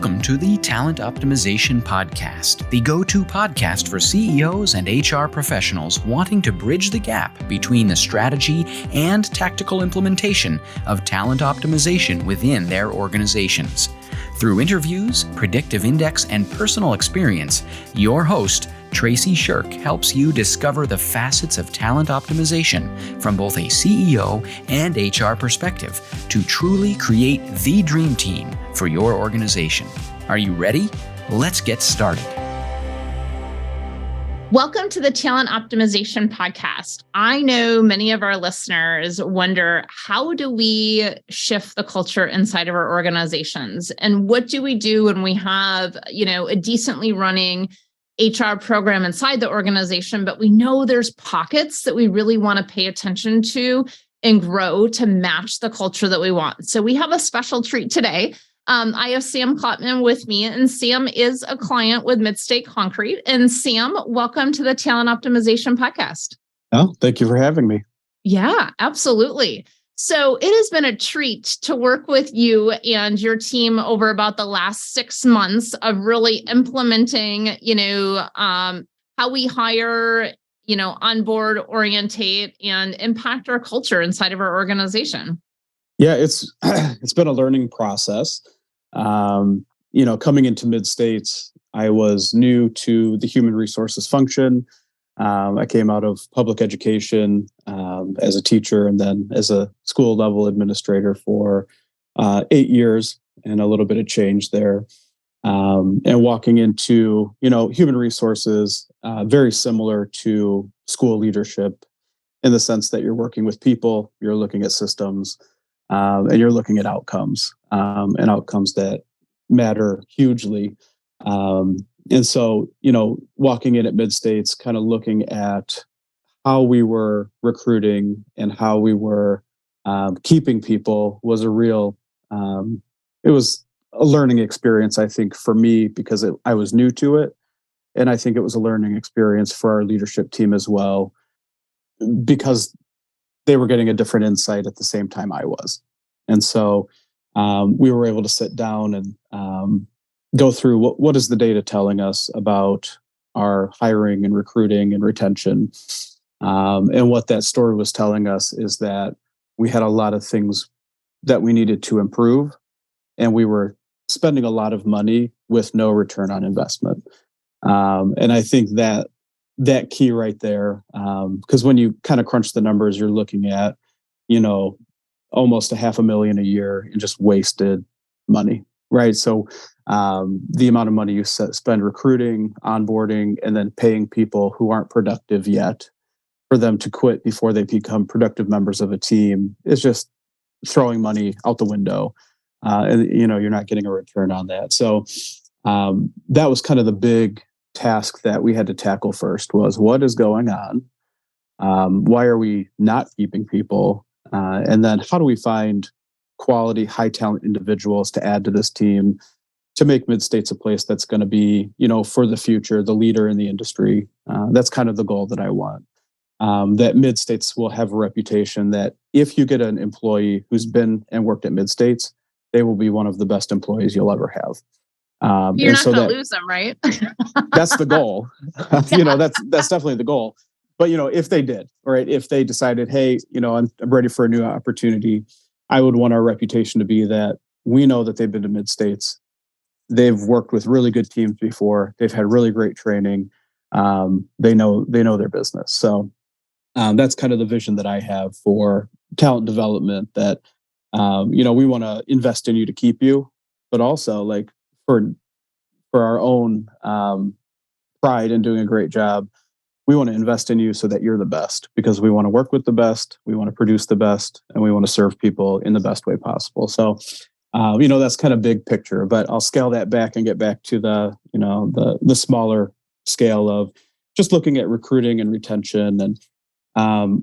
Welcome to the Talent Optimization Podcast, the go-to podcast for CEOs and HR professionals wanting to bridge the gap between the strategy and tactical implementation of talent optimization within their organizations. Through interviews, predictive index, and personal experience, your host, Tracy Shirk, helps you discover the facets of talent optimization from both a CEO and HR perspective to truly create the dream team for your organization. Are you ready? Let's get started. Welcome to the Talent Optimization Podcast. I know many of our listeners wonder, how do we shift the culture inside of our organizations? And what do we do when we have, a decently running HR program inside the organization, but we know there's pockets that we really want to pay attention to and grow to match the culture that we want. So we have a special treat today. I have Sam Kloppmann with me, and Sam is a client with Midstate Concrete. And Sam, welcome to the Talent Optimization Podcast. Oh, thank you for having me. Yeah, absolutely. So it has been a treat to work with you and your team over about the last 6 months of really implementing, how we hire, onboard, orientate, and impact our culture inside of our organization. Yeah, it's been a learning process. Coming into Mid-States, I was new to the human resources function. I came out of public education as a teacher and then as a school level administrator for 8 years and a little bit of change there. And walking into, human resources, very similar to school leadership in the sense that you're working with people, you're looking at systems, and you're looking at outcomes and outcomes that matter hugely. And so, walking in at Mid-States, kind of looking at how we were recruiting and how we were keeping people was it was a learning experience, I think, for me, because I was new to it. And I think it was a learning experience for our leadership team as well, because they were getting a different insight at the same time I was. And so we were able to sit down and go through what is the data telling us about our hiring and recruiting and retention. And what that story was telling us is that we had a lot of things that we needed to improve, and we were spending a lot of money with no return on investment. And I think that key right there, because when you kind of crunch the numbers, you're looking at, almost $500,000 a year in just wasted money, right? So the amount of money you spend recruiting, onboarding, and then paying people who aren't productive yet for them to quit before they become productive members of a team is just throwing money out the window. And you're not getting a return on that. So that was kind of the big task that we had to tackle first, was what is going on? Why are we not keeping people? And then how do we find quality, high talent individuals to add to this team to make Mid-States a place that's going to be, for the future, the leader in the industry? That's kind of the goal that I want. That Mid-States will have a reputation that if you get an employee who's been and worked at Mid-States, they will be one of the best employees you'll ever have. You're not going to lose them, right? That's the goal. That's definitely the goal. But, if they did, right, if they decided, hey, I'm ready for a new opportunity, I would want our reputation to be that we know that they've been to Mid-States. They've worked with really good teams before. They've had really great training. They know their business. So that's kind of the vision that I have for talent development, that, we want to invest in you to keep you, but also like for our own pride in doing a great job, we want to invest in you so that you're the best, because we want to work with the best, we want to produce the best, and we want to serve people in the best way possible. So, that's kind of big picture, but I'll scale that back and get back to the smaller scale of just looking at recruiting and retention. And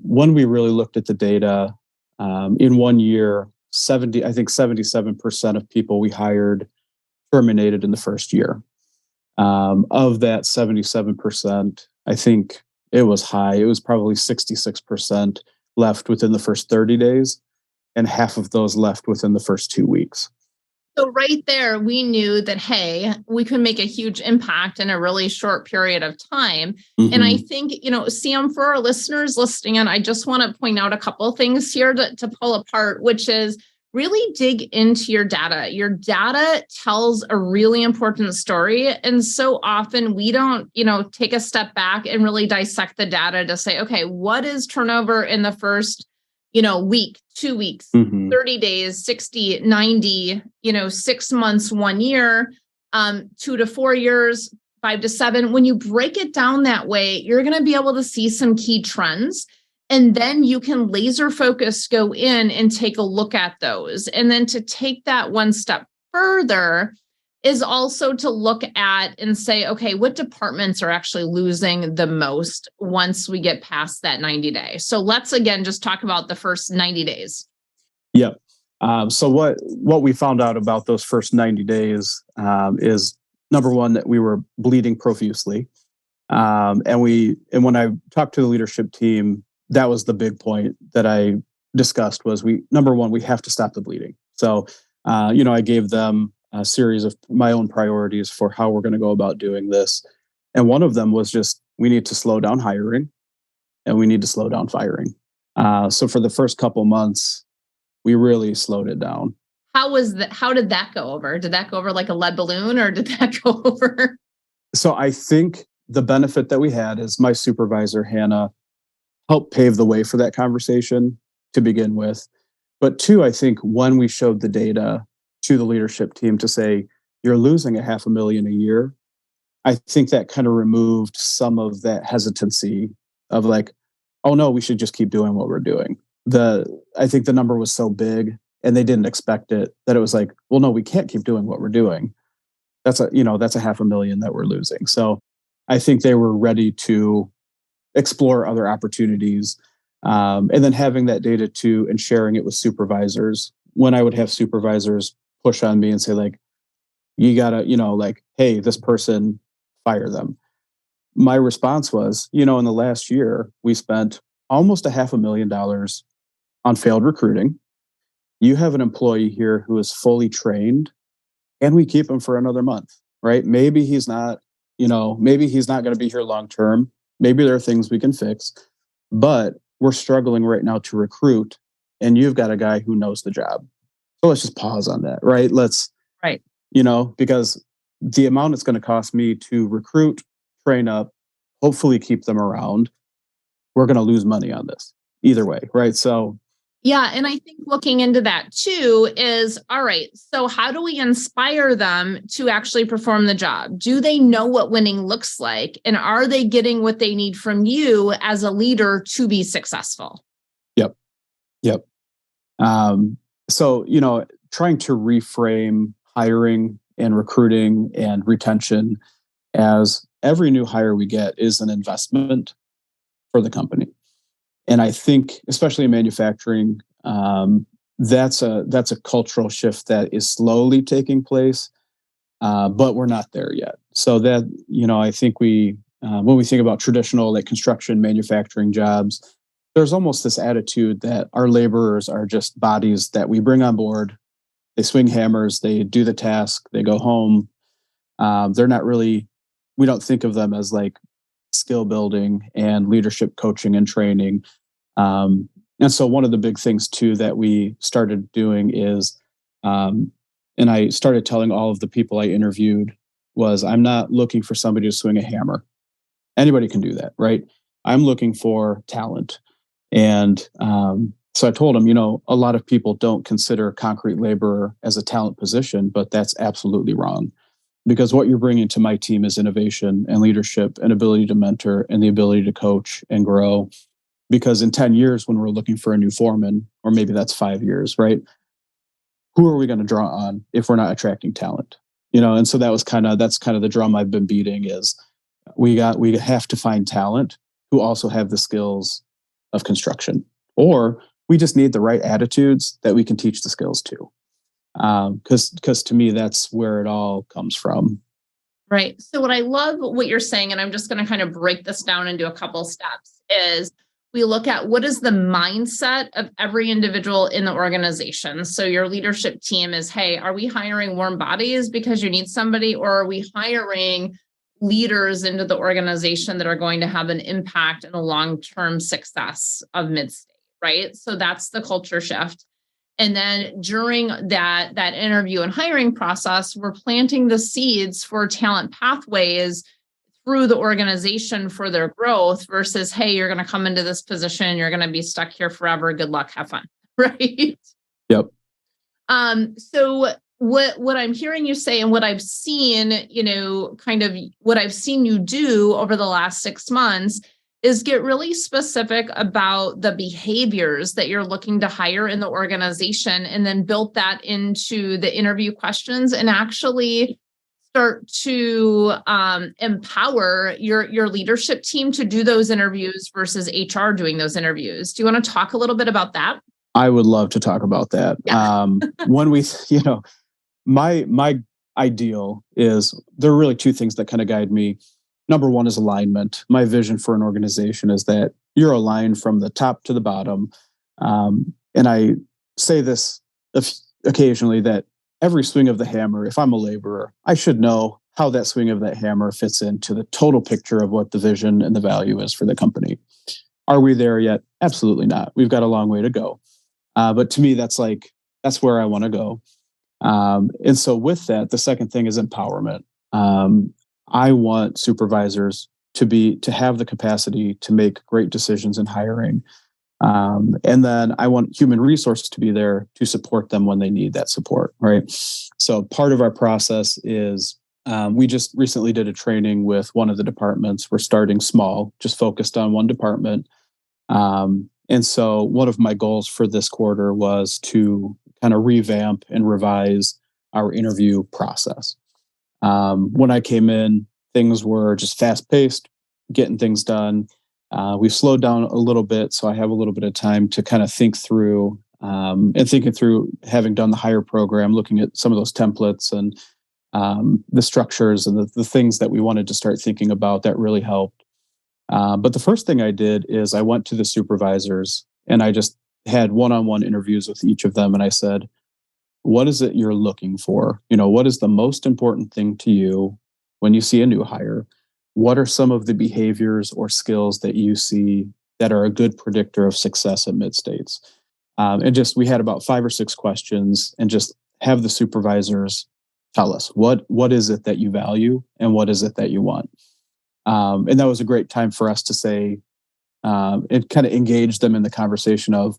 when we really looked at the data, in 1 year, 77% of people we hired terminated in the first year. Of that 77%, I think it was high. It was probably 66% left within the first 30 days, and half of those left within the first 2 weeks. So right there, we knew that, hey, we could make a huge impact in a really short period of time. And I think, Sam, for our listeners listening in, I just want to point out a couple of things here to pull apart, which is really dig into your data. Your data tells a really important story. And so often we don't, take a step back and really dissect the data to say, okay, what is turnover in the first week, 2 weeks, 30 days, 60, 90, 6 months, 1 year, 2 to 4 years, 5 to 7. When you break it down that way, you're going to be able to see some key trends. And then you can laser focus, go in and take a look at those. And then to take that one step further is also to look at and say, okay, what departments are actually losing the most once we get past that 90 days? So let's again just talk about the first 90 days. Yep. So what we found out about those first 90 days is number one, that we were bleeding profusely. And when I talked to the leadership team, that was the big point that I discussed was number one, we have to stop the bleeding. So, I gave them a series of my own priorities for how we're going to go about doing this. And one of them was just, we need to slow down hiring and we need to slow down firing. So for the first couple months, we really slowed it down. How did that go over? Did that go over like a lead balloon, or did that go over? So I think the benefit that we had is my supervisor, Hannah, helped pave the way for that conversation to begin with. But two, I think when we showed the data to the leadership team to say, you're losing $500,000 a year, I think that kind of removed some of that hesitancy of like, oh no, we should just keep doing what we're doing. I think the number was so big and they didn't expect it, that it was like, well, no, we can't keep doing what we're doing. That's $500,000 that we're losing. So I think they were ready to explore other opportunities. And then having that data too and sharing it with supervisors. When I would have supervisors push on me and say like, you gotta, hey, this person, fire them. My response was, in the last year, we spent almost $500,000 on failed recruiting. You have an employee here who is fully trained and we keep him for another month, right? Maybe he's not going to be here long term. Maybe there are things we can fix, but we're struggling right now to recruit and you've got a guy who knows the job. So let's just pause on that, right? Right. Because the amount it's going to cost me to recruit, train up, hopefully keep them around, we're going to lose money on this either way, right? So yeah. And I think looking into that too is, all right, so how do we inspire them to actually perform the job? Do they know what winning looks like? And are they getting what they need from you as a leader to be successful? Yep. So, trying to reframe hiring and recruiting and retention as every new hire we get is an investment for the company. And I think, especially in manufacturing, that's a cultural shift that is slowly taking place, but we're not there yet. So that, I think when we think about traditional like construction, manufacturing jobs, there's almost this attitude that our laborers are just bodies that we bring on board. They swing hammers, they do the task, they go home. They're not really, we don't think of them as like skill building and leadership coaching and training. And so one of the big things too that we started doing is, and I started telling all of the people I interviewed was, I'm not looking for somebody to swing a hammer. Anybody can do that, right? I'm looking for talent. And so I told them, a lot of people don't consider concrete laborer as a talent position, but that's absolutely wrong. Because what you're bringing to my team is innovation and leadership and ability to mentor and the ability to coach and grow. Because in 10 years, when we're looking for a new foreman, or maybe that's 5 years, right? Who are we going to draw on if we're not attracting talent? And so that's kind of the drum I've been beating is we have to find talent who also have the skills of construction, or we just need the right attitudes that we can teach the skills to. Because to me, that's where it all comes from. Right. So what I love what you're saying, and I'm just going to kind of break this down into a couple steps, is we look at what is the mindset of every individual in the organization. So your leadership team is, hey, are we hiring warm bodies because you need somebody, or are we hiring leaders into the organization that are going to have an impact in the long-term success of Midstate, right? So that's the culture shift. And then during that interview and hiring process, we're planting the seeds for talent pathways through the organization for their growth versus, hey, you're going to come into this position, you're going to be stuck here forever. Good luck, have fun, right? Yep. So what I'm hearing you say and what I've seen, kind of what I've seen you do over the last 6 months is get really specific about the behaviors that you're looking to hire in the organization, and then built that into the interview questions and actually start to empower your leadership team to do those interviews versus HR doing those interviews. Do you want to talk a little bit about that? I would love to talk about that. Yeah. When we, my ideal is, there are really two things that kind of guide me. Number one is alignment. My vision for an organization is that you're aligned from the top to the bottom. And I say this occasionally, that every swing of the hammer, if I'm a laborer, I should know how that swing of that hammer fits into the total picture of what the vision and the value is for the company. Are we there yet? Absolutely not. We've got a long way to go. But to me, that's where I want to go. And so with that, the second thing is empowerment. I want supervisors to have the capacity to make great decisions in hiring. And then I want human resources to be there to support them when they need that support, right? So part of our process is, we just recently did a training with one of the departments. We're starting small, just focused on one department. And so one of my goals for this quarter was to kind of revamp and revise our interview process. When I came in, things were just fast paced, getting things done. We've slowed down a little bit, so I have a little bit of time to kind of think through, and thinking through, having done the hire program, looking at some of those templates and the structures and the things that we wanted to start thinking about that really helped. But the first thing I did is I went to the supervisors and I just had one-on-one interviews with each of them. And I said, what is it you're looking for? What is the most important thing to you when you see a new hire? What are some of the behaviors or skills that you see that are a good predictor of success at Mid-States? And we had about 5 or 6 questions, and just have the supervisors tell us what is it that you value and what is it that you want. And that was a great time for us to say, and kind of engage them in the conversation of,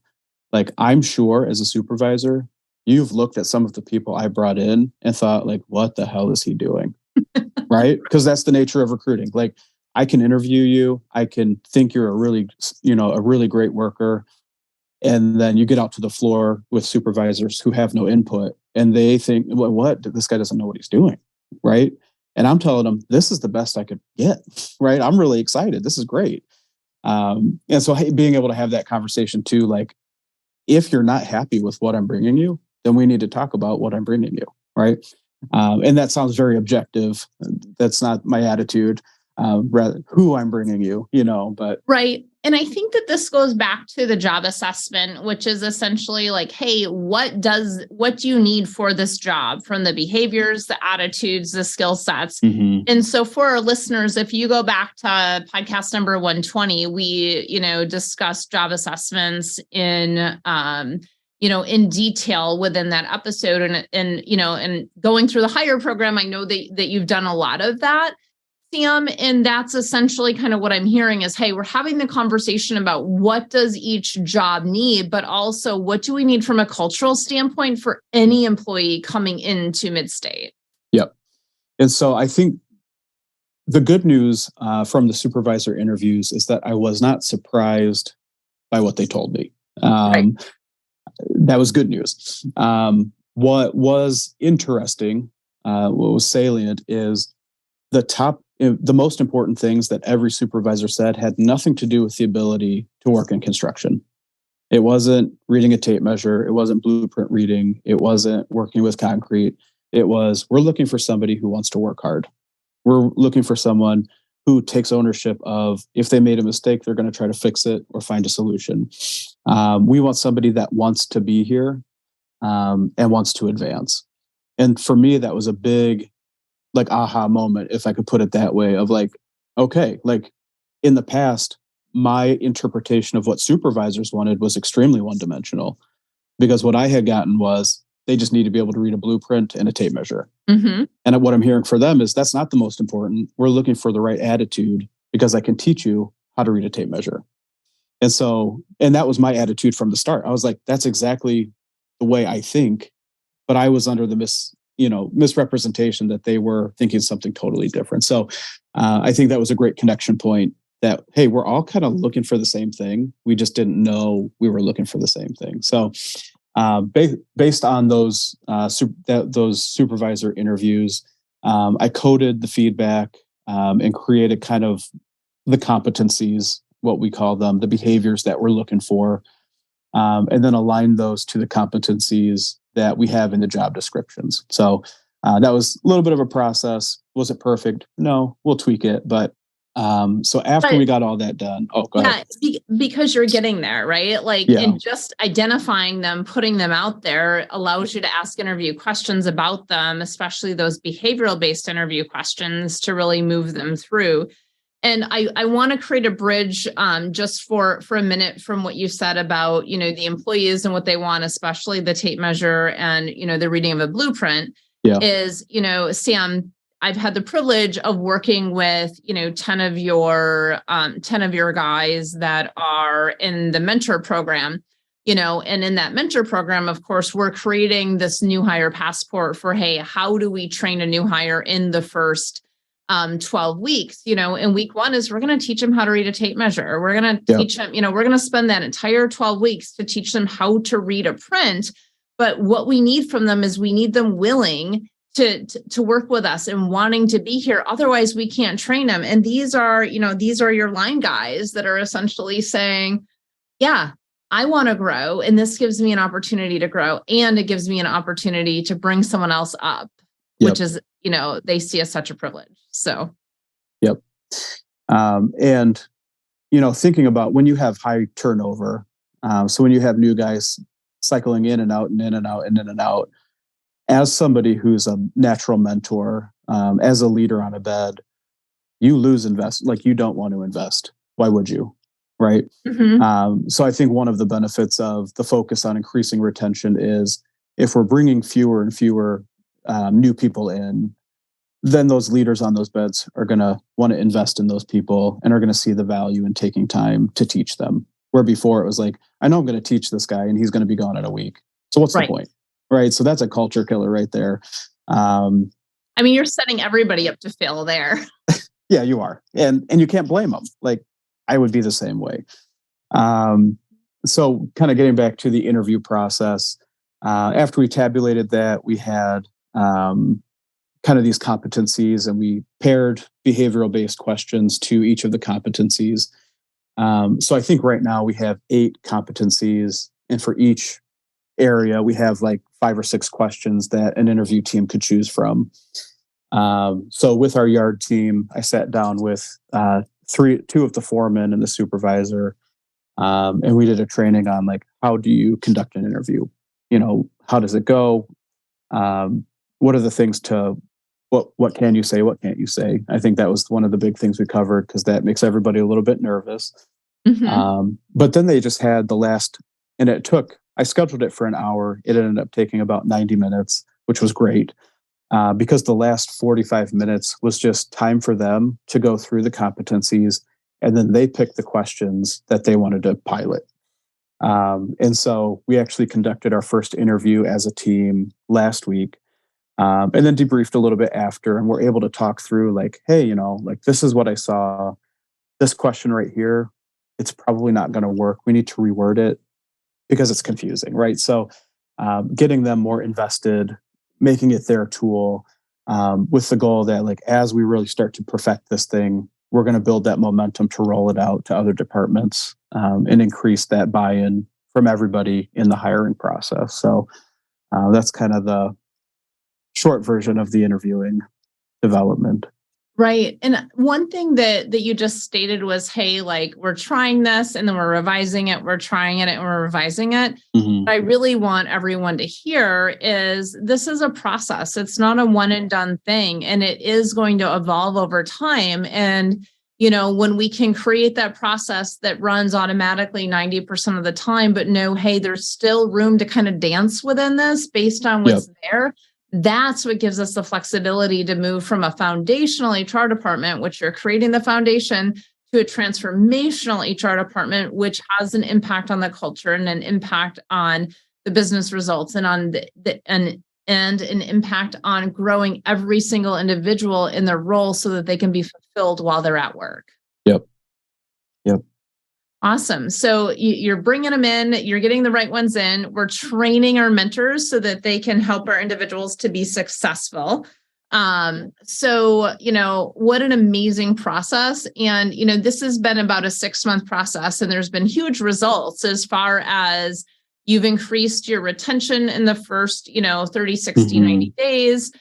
like, I'm sure as a supervisor, you've looked at some of the people I brought in and thought, like, what the hell is he doing? Right? Because that's the nature of recruiting. Like, I can interview you. I can think you're a really great worker. And then you get out to the floor with supervisors who have no input, and they think, well, what? This guy doesn't know what he's doing. Right? And I'm telling them, this is the best I could get. Right? I'm really excited. This is great. And so being able to have that conversation too, like, if you're not happy with what I'm bringing you, then we need to talk about what I'm bringing you. Right? And that sounds very objective. That's not my attitude. Rather, who I'm bringing you, but. Right. And I think that this goes back to the job assessment, which is essentially like, hey, what do you need for this job, from the behaviors, the attitudes, the skill sets? Mm-hmm. And so for our listeners, if you go back to podcast number 120, we, discussed job assessments in detail within that episode, and going through the hire program. I know that you've done a lot of that, Sam, and that's essentially kind of what I'm hearing is, hey, we're having the conversation about what does each job need, but also what do we need from a cultural standpoint for any employee coming into Midstate? Yep. And so I think the good news from the supervisor interviews is that I was not surprised by what they told me. Right. That was good news. What was interesting, what was salient, is the most important things that every supervisor said had nothing to do with the ability to work in construction. It wasn't reading a tape measure. It wasn't blueprint reading. It wasn't working with concrete. It was, we're looking for somebody who wants to work hard. We're looking for someone who takes ownership of if they made a mistake, they're going to try to fix it or find a solution. We want somebody that wants to be here and wants to advance. And for me, that was a big like aha moment, if I could put it that way, of like, okay, like in the past, my interpretation of what supervisors wanted was extremely one dimensional because what I had gotten was they just need to be able to read a blueprint and a tape measure. Mm-hmm. And what I'm hearing for them is that's not the most important. We're looking for the right attitude because I can teach you how to read a tape measure. And so, and that was my attitude from the start. I was like, that's exactly the way I think, but I was under the misrepresentation that they were thinking something totally different. So I think that was a great connection point that, hey, we're all kind of looking for the same thing. We just didn't know we were looking for the same thing. So based on those supervisor interviews, I coded the feedback and created kind of the competencies, what we call them, the behaviors that we're looking for, and then align those to the competencies that we have in the job descriptions. So that was a little bit of a process. Was it perfect? No, we'll tweak it. But so after we got all that done, go ahead. Because you're getting there, right? Like, and just identifying them, putting them out there allows you to ask interview questions about them, especially those behavioral based interview questions to really move them through. And I want to create a bridge just for a minute from what you said about, the employees and what they want, especially the tape measure and, the reading of a blueprint is, Sam, I've had the privilege of working with, 10 of your guys that are in the mentor program, and in that mentor program, of course, we're creating this new hire passport for, hey, how do we train a new hire in the first 12 weeks, and week one is we're going to teach them how to read a tape measure. We're going to teach them, we're going to spend that entire 12 weeks to teach them how to read a print. But what we need from them is we need them willing to work with us and wanting to be here. Otherwise we can't train them. And these are your line guys that are essentially saying, yeah, I want to grow. And this gives me an opportunity to grow. And it gives me an opportunity to bring someone else up, which is, they see as such a privilege. So, and, thinking about when you have high turnover, so when you have new guys cycling in and out and in and out and in and out, as somebody who's a natural mentor, as a leader on a bed, you lose like you don't want to invest. Why would you? Right. Mm-hmm. So I think one of the benefits of the focus on increasing retention is if we're bringing fewer and fewer new people in, then those leaders on those beds are going to want to invest in those people and are going to see the value in taking time to teach them. Where before it was like, I know I'm going to teach this guy and he's going to be gone in a week. So what's the point? Right. So that's a culture killer right there. You're setting everybody up to fail there. Yeah, you are. And you can't blame them. Like I would be the same way. So kind of getting back to the interview process, after we tabulated that, we had kind of these competencies and we paired behavioral based questions to each of the competencies. So I think right now we have 8 competencies, and for each area we have like 5 or 6 questions that an interview team could choose from. So with our yard team, I sat down with 2 of the foremen and the supervisor, and we did a training on like, how do you conduct an interview? How does it go? What are the things what can you say? What can't you say? I think that was one of the big things we covered because that makes everybody a little bit nervous. Mm-hmm. But then they just had the last, and I scheduled it for an hour. It ended up taking about 90 minutes, which was great because the last 45 minutes was just time for them to go through the competencies, and then they picked the questions that they wanted to pilot. And so we actually conducted our first interview as a team last week. And then debriefed a little bit after, and we're able to talk through like, hey, like this is what I saw. This question right here, it's probably not going to work. We need to reword it because it's confusing, right? So getting them more invested, making it their tool with the goal that like, as we really start to perfect this thing, we're going to build that momentum to roll it out to other departments and increase that buy-in from everybody in the hiring process. So that's kind of the short version of the interviewing development. Right. And one thing that you just stated was, hey, like we're trying this and then we're revising it, we're trying it and we're revising it. Mhm. What I really want everyone to hear is this is a process. It's not a one and done thing, and it is going to evolve over time. And when we can create that process that runs automatically 90% of the time, but know, hey, there's still room to kind of dance within this based on Yep. what's there. That's what gives us the flexibility to move from a foundational HR department, which you're creating the foundation, to a transformational HR department, which has an impact on the culture and an impact on the business results and on and an impact on growing every single individual in their role so that they can be fulfilled while they're at work. Yep. Yep. Awesome. So you're bringing them in, you're getting the right ones in. We're training our mentors so that they can help our individuals to be successful. What an amazing process. And, this has been about a 6-month process, and there's been huge results as far as you've increased your retention in the first, 30, 60, 90 days.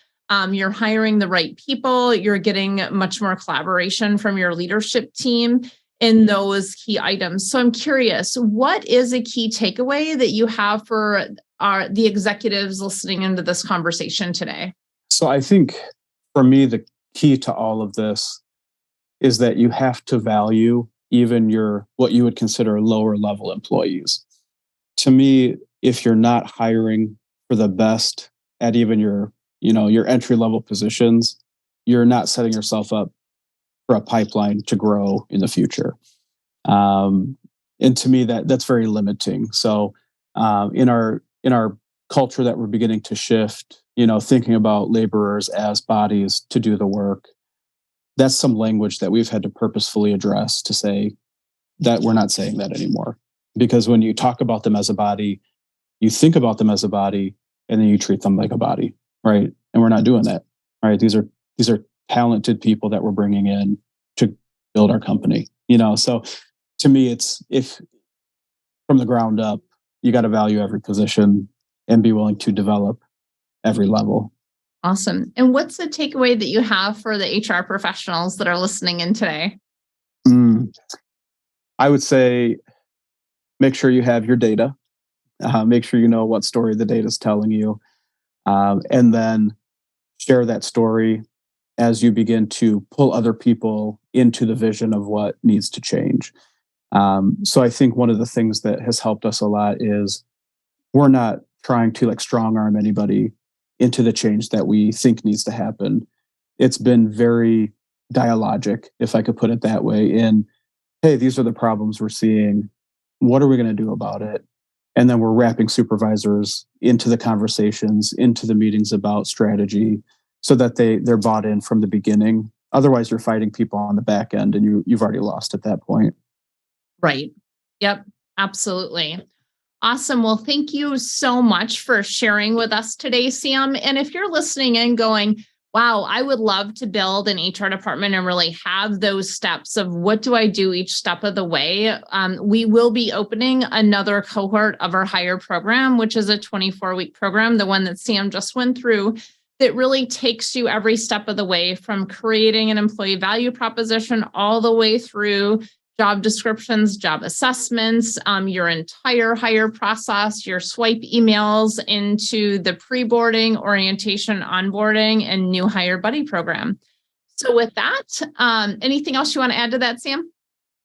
You're hiring the right people. You're getting much more collaboration from your leadership team in those key items. So I'm curious, what is a key takeaway that you have for the executives listening into this conversation today? So I think for me, the key to all of this is that you have to value even what you would consider lower level employees. To me, if you're not hiring for the best at even your entry level positions, you're not setting yourself up for a pipeline to grow in the future. And to me, that's very limiting. So in our culture that we're beginning to shift, thinking about laborers as bodies to do the work, that's some language that we've had to purposefully address to say that we're not saying that anymore. Because when you talk about them as a body, you think about them as a body, and then you treat them like a body, right? And we're not doing that, right? These are talented people that we're bringing in to build our company, So to me, it's if from the ground up, you got to value every position and be willing to develop every level. Awesome. And what's the takeaway that you have for the HR professionals that are listening in today? I would say make sure you have your data. Make sure you know what story the data is telling you. And then share that story as you begin to pull other people into the vision of what needs to change. So I think one of the things that has helped us a lot is we're not trying to strong arm anybody into the change that we think needs to happen. It's been very dialogic, if I could put it that way, in, hey, these are the problems we're seeing. What are we going to do about it? And then we're wrapping supervisors into the conversations, into the meetings about strategy, so that they're bought in from the beginning. Otherwise, you're fighting people on the back end, and you've already lost at that point. Right. Yep. Absolutely. Awesome. Well, thank you so much for sharing with us today, Sam. And if you're listening and going, wow, I would love to build an HR department and really have those steps of what do I do each step of the way, we will be opening another cohort of our Hire program, which is a 24-week program, the one that Sam just went through, that really takes you every step of the way from creating an employee value proposition all the way through job descriptions, job assessments, your entire hire process, your swipe emails into the pre-boarding, orientation, onboarding, and new hire buddy program. So with that, anything else you want to add to that, Sam?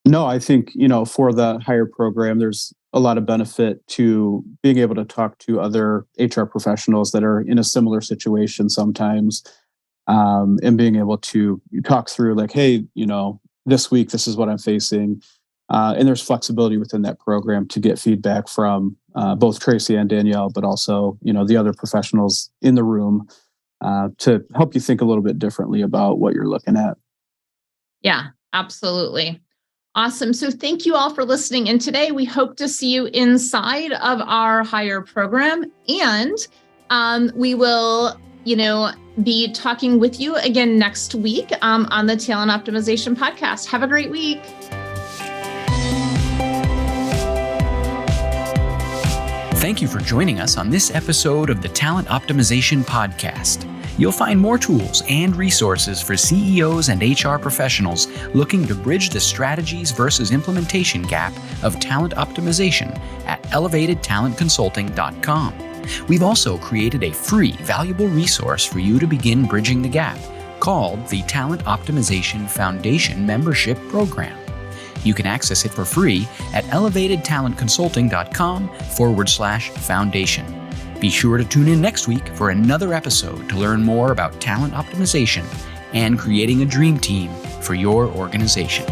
No, I think, for the Hire program, there's a lot of benefit to being able to talk to other HR professionals that are in a similar situation sometimes, and being able to talk through hey, this week, this is what I'm facing. And there's flexibility within that program to get feedback from both Tracy and Danielle, but also, the other professionals in the room to help you think a little bit differently about what you're looking at. Yeah, absolutely. Awesome. So thank you all for listening in today. We hope to see you inside of our Hire program, and we will be talking with you again next week on the Talent Optimization Podcast. Have a great week. Thank you for joining us on this episode of the Talent Optimization Podcast. You'll find more tools and resources for CEOs and HR professionals looking to bridge the strategies versus implementation gap of talent optimization at elevatedtalentconsulting.com. We've also created a free, valuable resource for you to begin bridging the gap called the Talent Optimization Foundation Membership Program. You can access it for free at elevatedtalentconsulting.com/foundation. Be sure to tune in next week for another episode to learn more about talent optimization and creating a dream team for your organization.